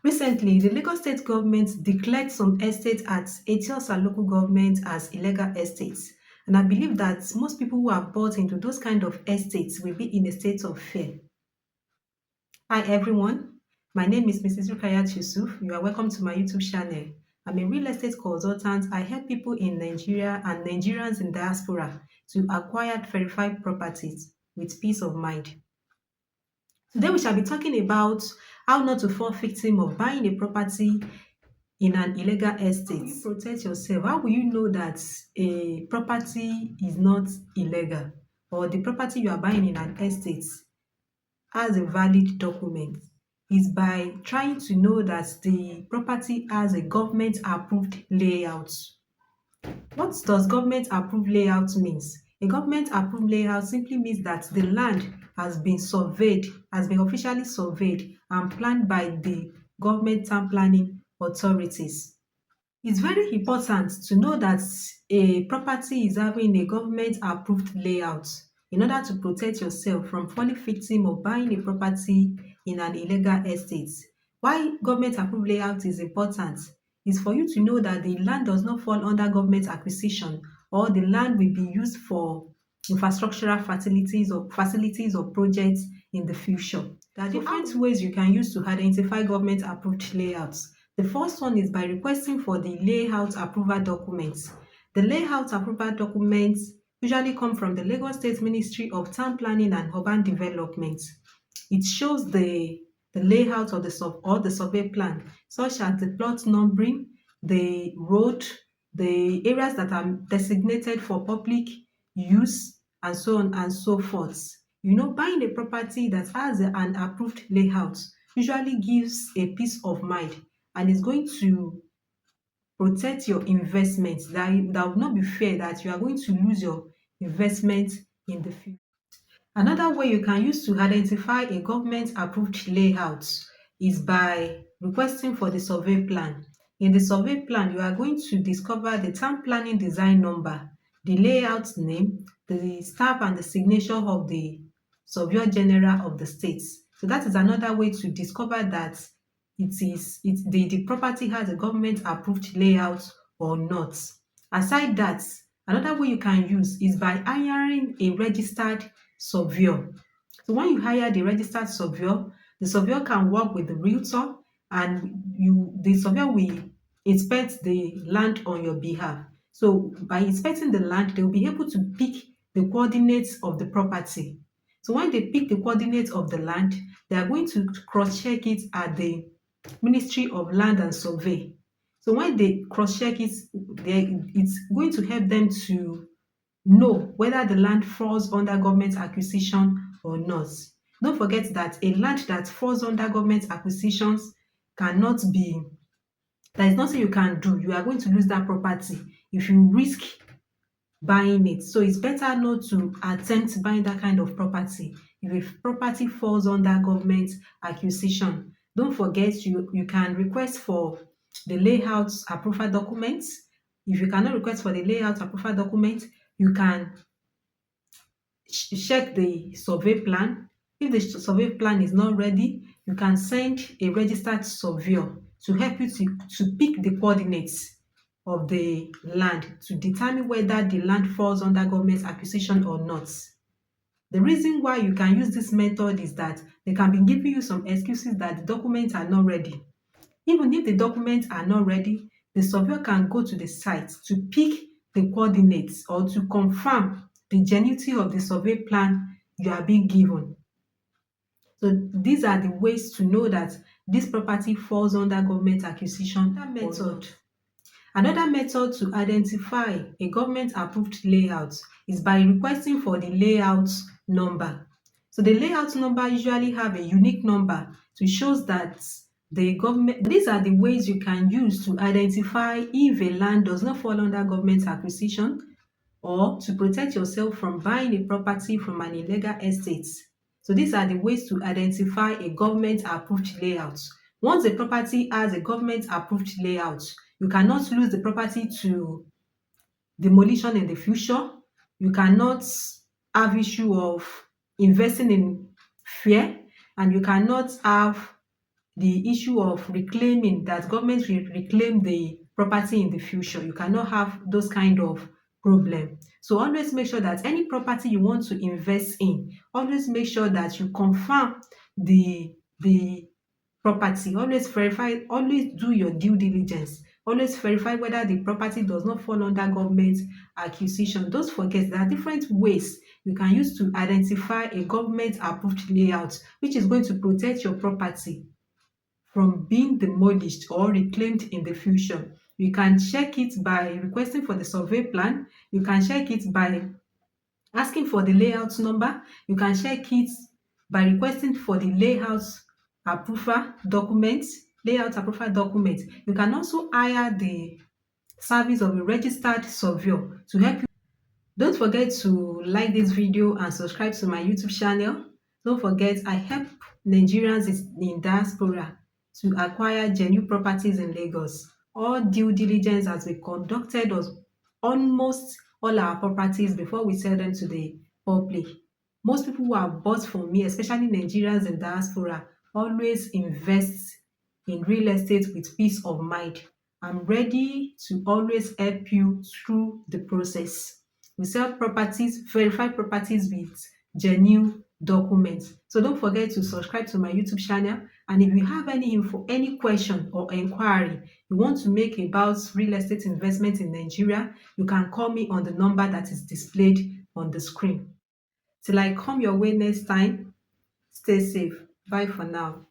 Recently, the Lagos state government declared some estates at Etiosa local government as illegal estates. And I believe that most people who are bought into those kind of estates will be in a state of fear. Hi everyone, my name is Mrs. Rukayat Yusuf. You are welcome to my YouTube channel. I'm a real estate consultant. I help people in Nigeria and Nigerians in diaspora to acquire verified properties with peace of mind. Today we shall be talking about how not to fall victim of buying a property in an illegal estate. How will you protect yourself? How will you know that a property is not illegal or the property you are buying in an estate has a valid document? Is by trying to know that the property has a government approved layout. What does government approved layout means? A government approved layout simply means that the land has been surveyed, has been officially surveyed and planned by the government town planning authorities. It's very important to know that a property is having a government approved layout in order to protect yourself from falling victim of buying a property in an illegal estate. Why government approved layout is important is for you to know that the land does not fall under government acquisition or the land will be used for infrastructural facilities or projects in the future. There are different ways you can use to identify government approved layouts. The first one is by requesting for the layout approval documents. The layout approval documents usually come from the Lagos State Ministry of Town Planning and Urban Development. It shows the layout of the survey plan, such as the plot numbering, the road, the areas that are designated for public use, and so on and so forth. Buying a property that has an approved layout usually gives a peace of mind and is going to protect your investment. That would not be fair that you are going to lose your investment in the future. Another way you can use to identify a government approved layout is by requesting for the survey plan. In the survey plan, you are going to discover the town planning design number, the layout name, the stamp and the signature of the Surveyor General of the state. So that is another way to discover that the property has a government approved layout or not. Aside that, another way you can use is by hiring a registered surveyor. So when you hire the registered surveyor, the surveyor can work with the realtor and the surveyor will inspect the land on your behalf. So by inspecting the land, they will be able to pick the coordinates of the property. So when they pick the coordinates of the land, they are going to cross-check it at the Ministry of Land and Survey. So when they cross-check it, it's going to help them to know whether the land falls under government acquisition or not. Don't forget that a land that falls under government acquisitions cannot be, there is nothing you can do. You are going to lose that property if you risk buying it. So it's better not to attempt buying that kind of property. If a property falls under government acquisition, don't forget you can request for the layout approval documents. If you cannot request for the layout approval document, you can check the survey plan. If the survey plan is not ready, you can send a registered surveyor to help you to pick the coordinates of the land to determine whether the land falls under government acquisition or not. The reason why you can use this method is that they can be giving you some excuses that the documents are not ready. Even if the documents are not ready, the surveyor can go to the site to pick the coordinates or to confirm the genuinity of the survey plan you are being given. So these are the ways to know that this property falls under government acquisition. Another method to identify a government approved layout is by requesting for the layout number. So the layout number usually have a unique number to shows that the government. These are the ways you can use to identify if a land does not fall under government acquisition or to protect yourself from buying a property from an illegal estate. So these are the ways to identify a government approved layout. Once a property has a government approved layout, you cannot lose the property to demolition in the future. You cannot have issue of investing in fear, and you cannot have the issue of reclaiming, that government will reclaim the property in the future. You cannot have those kind of problem. So always make sure that any property you want to invest in, always make sure that you confirm the property. Always verify, always do your due diligence. Always verify whether the property does not fall under government acquisition. Don't forget there are different ways you can use to identify a government approved layout which is going to protect your property from being demolished or reclaimed in the future. You can check it by requesting for the survey plan. You can check it by asking for the layout number. You can check it by requesting for the layout approval document. You can also hire the service of a registered surveyor to help you. Don't forget to like this video and subscribe to my YouTube channel. Don't forget, I help Nigerians in diaspora to acquire genuine properties in Lagos. All due diligence has been conducted on almost all our properties before we sell them to the public. Most people who have bought from me, especially Nigerians in diaspora, always invest in real estate with peace of mind. I'm ready to always help you through the process. We sell properties, verify properties with genuine documents. So don't forget to subscribe to my YouTube channel. And if you have any info, any question or inquiry you want to make about real estate investment in Nigeria, you can call me on the number that is displayed on the screen. Till I come your way next time, stay safe. Bye for now.